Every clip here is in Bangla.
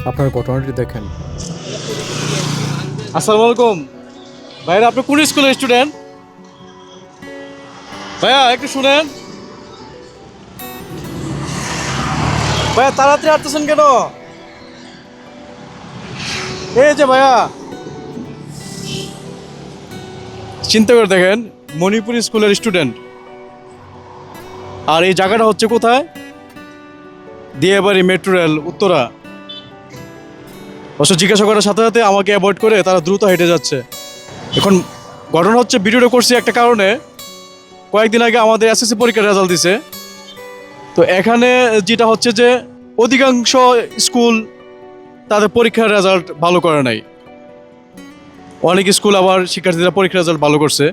আপনার ঘটনাটি দেখেন। আসসালামু আলাইকুম ভাইরা, আপনি কোন স্কুলের স্টুডেন্ট? ভাইয়া একটু শুনেন। ভাইয়া তাড়াতাড়ি আসতেছেন কেন? এই যে ভাইয়া, চিন্তা করে দেখেন, মণিপুর স্কুলের স্টুডেন্ট, আর এই জায়গাটা হচ্ছে কোথায়? Diabari metro rail Uttara. অবশ্য জিজ্ঞাসা করার সাথে সাথে আমাকে অ্যাভয়েড করে তারা দ্রুত হেঁটে যাচ্ছে। এখন ঘটনা হচ্ছে, ভিডিওটা করছি একটা কারণে, কয়েকদিন আগে আমাদের এসএসসি পরীক্ষার রেজাল্ট দিছে। তো এখানে যেটা হচ্ছে যে অধিকাংশ স্কুল তাদের পরীক্ষার রেজাল্ট ভালো করে নাই, অনেক স্কুল আবার শিক্ষার্থীরা পরীক্ষার রেজাল্ট ভালো করছে।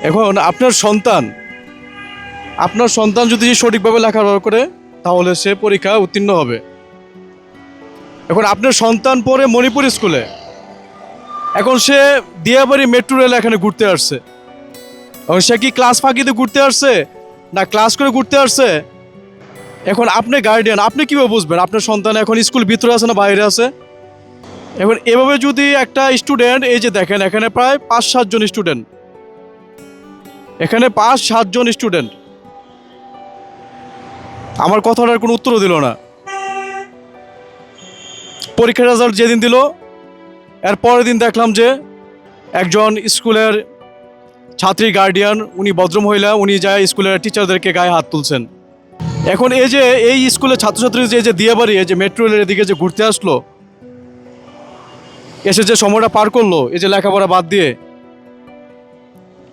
এখন আপনার সন্তান যদি সঠিকভাবে লেখাপড়া করে তাহলে সে পরীক্ষা উত্তীর্ণ হবে। এখন আপনার সন্তান পড়ে মণিপুর স্কুলে, এখন সে দিয়াবাড়ি মেট্রো রেল এখানে ঘুরতে আসছে। এখন সে কি ক্লাস ফাঁকিতে ঘুরতে আসছে না ক্লাস করে ঘুরতে আসছে? এখন আপনি গার্ডিয়ান, আপনি কীভাবে বুঝবেন আপনার সন্তান এখন স্কুল ভিতরে আছে না বাইরে আছে? এখন এভাবে যদি একটা স্টুডেন্ট, এই যে দেখেন এখানে প্রায় 5-7 জন স্টুডেন্ট, এখানে 5-7 জন স্টুডেন্ট, আমার কথাটার কোনো উত্তরও দিল না। পরীক্ষার রেজাল্ট যেদিন দিল, এর পরের দিন দেখলাম যে একজন স্কুলের ছাত্রী গার্ডিয়ান, উনি ভদ্রমহিলা, উনি যায় স্কুলের টিচারদেরকে গায়ে হাত তুলছেন। এখন এই যে এই স্কুলের ছাত্রছাত্রী যে দিয়াবাড়ি, এই যে মেট্রো রেলের দিকে যে ঘুরতে আসলো, এসে যে সময়টা পার করলো এই যে লেখাপড়া বাদ দিয়ে,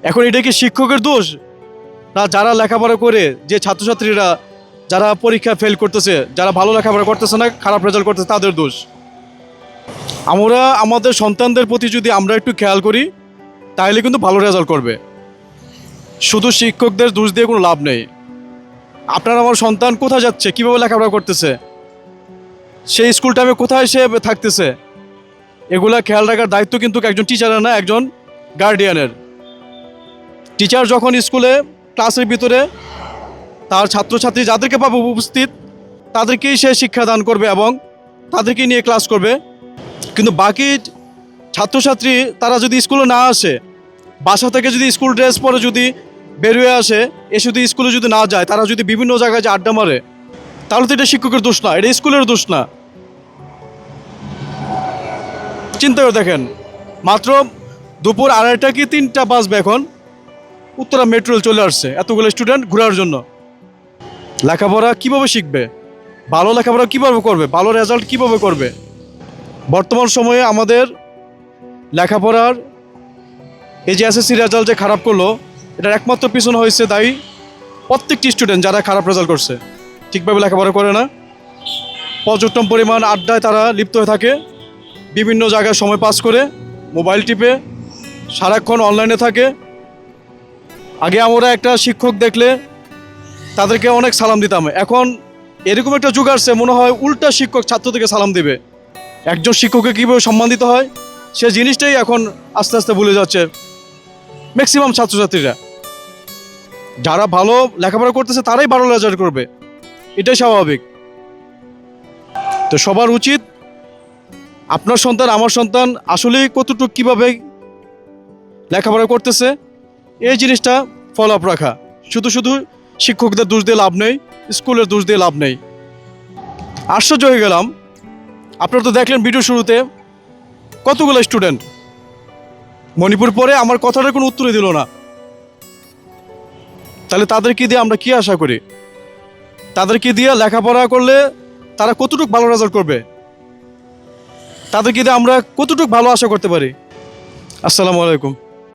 এখন এটা কি শিক্ষকের দোষ না যারা লেখাপড়া করে, যে ছাত্রছাত্রীরা যারা পরীক্ষা ফেল করতেছে, যারা ভালো লেখাপড়া করতেছে না, খারাপ রেজাল্ট করতেছে, তাদের দোষ? আমরা আমাদের সন্তানদের প্রতি যদি আমরা একটু খেয়াল করি তাহলে কিন্তু ভালো রেজাল্ট করবে। শুধু শিক্ষকদের দোষ দিয়ে কোনো লাভ নেই। আপনার আমার সন্তান কোথায় যাচ্ছে, কীভাবে লেখাপড়া করতেছে, সেই স্কুল টাইমে কোথায় সে থাকতেছে, এগুলা খেয়াল রাখার দায়িত্ব কিন্তু একজন টিচারের না, একজন গার্ডিয়ানের। টিচার যখন স্কুলে ক্লাসের ভিতরে তার ছাত্রছাত্রী যাদেরকে পাবে উপস্থিত, তাদেরকেই সে শিক্ষাদান করবে এবং তাদেরকে নিয়ে ক্লাস করবে। কিন্তু বাকি ছাত্রছাত্রী তারা যদি স্কুলে না আসে, বাসা থেকে যদি স্কুল ড্রেস পরে যদি বেরিয়ে আসে, এসে যদি স্কুলে যদি না যায়, তারা যদি বিভিন্ন জায়গায় যে আড্ডা মারে, তাহলে তো এটা শিক্ষকের দোষ না, এটা স্কুলের দোষ না। চিন্তা করে দেখেন, মাত্র দুপুর 2:30 কি 3টা বাজবে, এখন উত্তরা মেট্রো রেল চলে আসছে এতগুলো স্টুডেন্ট ঘোরার জন্য। লেখাপড়া কিভাবে শিখবে, ভালো লেখাপড়া কিভাবে করবে, ভালো রেজাল্ট কিভাবে করবে? বর্তমান সময়ে আমাদের লেখাপড়ার এই যে এসএসসি রেজাল্ট যে খারাপ করলো, এটার একমাত্র পিছনে হয়েছে দায়ী প্রত্যেকটি স্টুডেন্ট যারা খারাপ রেজাল্ট করছে, ঠিকভাবে লেখাপড়া করে না, পর্যাপ্ত পরিমাণ আড্ডায় তারা লিপ্ত হয়ে থাকে, বিভিন্ন জায়গায় সময় পাস করে, মোবাইল টিপে সারাক্ষণ অনলাইনে থাকে। আগে আমরা একটা শিক্ষক দেখলে তাদেরকে অনেক সালাম দিতাম, এখন এরকম একটা যুগ আসছে মনে হয় উল্টা শিক্ষক ছাত্রদেরকে সালাম দিবে। একজন শিক্ষককে কীভাবে সম্মান দিতে হয় সে জিনিসটাই এখন আস্তে আস্তে ভুলে যাচ্ছে ম্যাক্সিমাম ছাত্রছাত্রীরা। যারা ভালো লেখাপড়া করতেছে তারাই ভালো রেজাল্ট করবে, এটাই স্বাভাবিক। তো সবার উচিত আপনার সন্তান আমার সন্তান আসলেই কতটুকু কীভাবে লেখাপড়া করতেছে এই জিনিসটা ফলো আপ রাখা। শুধু শুধু শিক্ষকদের দোষ দিয়ে লাভ নেই, স্কুলের দোষ দিয়ে লাভ নেই। আশ্চর্য হয়ে গেলাম, আপনারা তো দেখলেন ভিডিও শুরুতে কতগুলো স্টুডেন্ট মণিপুর পরে আমার কথাটার কোনো উত্তরই দিল না। তাহলে তাদেরকে দিয়ে আমরা কি আশা করি? তাদেরকে দিয়ে লেখাপড়া করলে তারা কতটুকু ভালো রেজাল্ট করবে? তাদেরকে দিয়ে আমরা কতটুকু ভালো আশা করতে পারি? আসসালামু আলাইকুম।